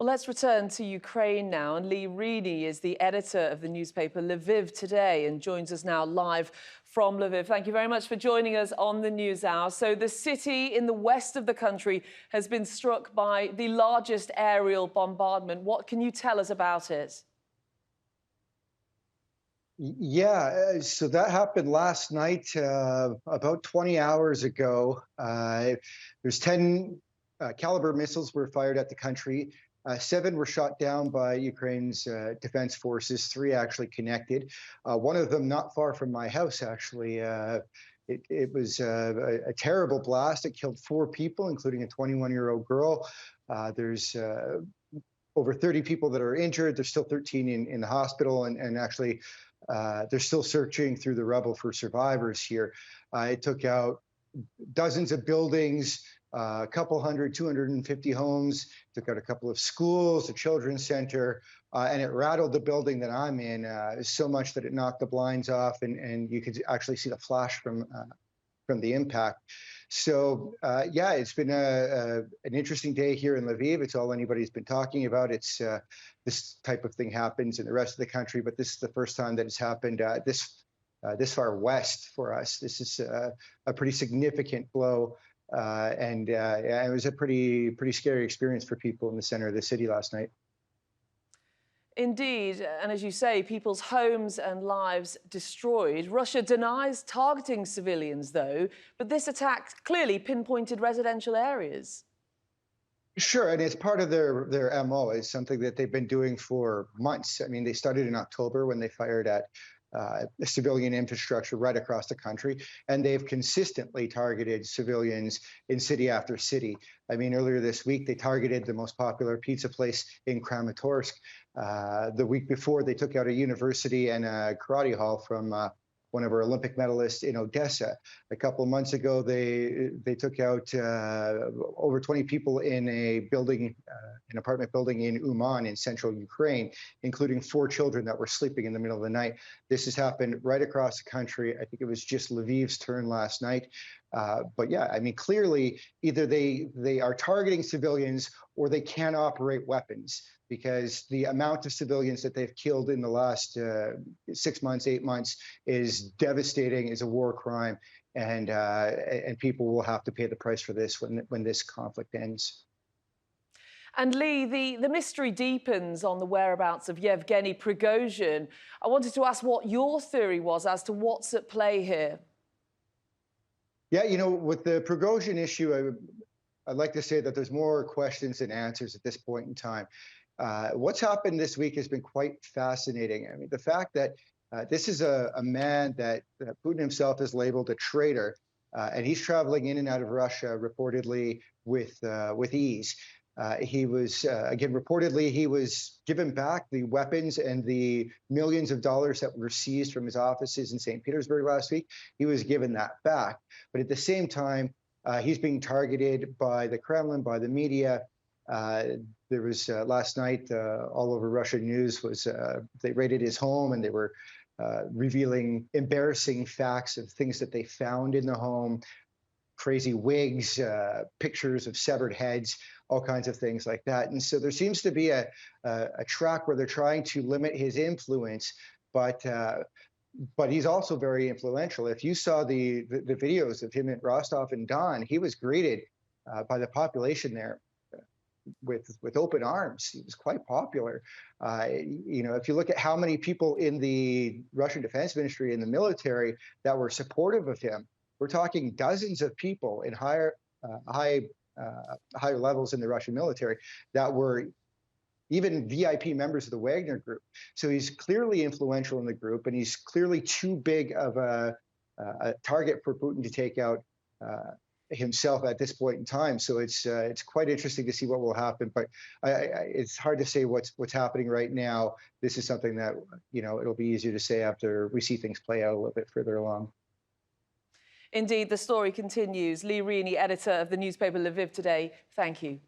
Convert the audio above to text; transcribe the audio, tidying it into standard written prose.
Well, let's return to Ukraine now. And Reaney is the editor of the newspaper Lviv Today and joins us now live from Lviv. Thank you very much for joining us on the News Hour. So the city in the west of the country has been struck by the largest aerial bombardment. What can you tell us about it? Yeah, so that happened last night, about 20 hours ago. There's 10 caliber missiles were fired at the country. 7 were shot down by Ukraine's defense forces, 3 actually connected. One of them not far from my house, actually. It was a terrible blast. It killed 4 people, including a 21-year-old girl. There's over 30 people that are injured. There's still 13 in the hospital, and actually they're still searching through the rubble for survivors here. It took out dozens of buildings, a couple hundred, 250 homes, took out a couple of schools, a children's center, and it rattled the building that I'm in so much that it knocked the blinds off, and you could actually see the flash from the impact. So yeah, it's been an interesting day here in Lviv. It's all anybody's been talking about. It's this type of thing happens in the rest of the country, but this is the first time that it's happened this far west for us. This is a pretty significant blow, and it was a pretty scary experience for people in the center of the city last night. Indeed, and as you say, people's homes and lives destroyed. Russia denies targeting civilians, though, but this attack clearly pinpointed residential areas. Sure, and it's part of their MO. It's something that they've been doing for months. I mean, they started in October when they fired at civilian infrastructure right across the country, and they've consistently targeted civilians in city after city. I mean, earlier this week, they targeted the most popular pizza place in Kramatorsk. The week before, they took out a university and a karate hall from one of our Olympic medalists in Odessa. A couple of months ago, they took out over 20 people in a building, an apartment building in Uman in central Ukraine, including 4 children that were sleeping in the middle of the night. This has happened right across the country. I think it was just Lviv's turn last night. But yeah, I mean, clearly, either they are targeting civilians or they can't operate weapons, because the amount of civilians that they've killed in the last 6 months, 8 months is devastating, is a war crime, and people will have to pay the price for this when this conflict ends. And Lee, the mystery deepens on the whereabouts of Yevgeny Prigozhin. I wanted to ask what your theory was as to what's at play here. Yeah, you know, with the Prigozhin issue, I'd like to say that there's more questions than answers at this point in time. What's happened this week has been quite fascinating. I mean, the fact that this is a man that Putin himself has labeled a traitor, and he's traveling in and out of Russia reportedly with ease. He was, again, reportedly, he was given back the weapons and the millions of dollars that were seized from his offices in St. Petersburg last week. He was given that back. But at the same time, he's being targeted by the Kremlin, by the media. There was last night, all over Russian news, was they raided his home and they were revealing embarrassing facts of things that they found in the home. Crazy wigs, pictures of severed heads, all kinds of things like that. And so there seems to be a track where they're trying to limit his influence, but he's also very influential. If you saw the videos of him at Rostov-on-Don, he was greeted by the population there with open arms. He was quite popular. You know, if you look at how many people in the Russian Defense Ministry and the military that were supportive of him, we're talking dozens of people in higher levels in the Russian military that were even VIP members of the Wagner Group. So he's clearly influential in the group, and he's clearly too big of a target for Putin to take out himself at this point in time. So it's quite interesting to see what will happen. But it's hard to say what's happening right now. This is something that, you know, it'll be easier to say after we see things play out a little bit further along. Indeed, the story continues. Reaney, editor of the newspaper Lviv Today, thank you.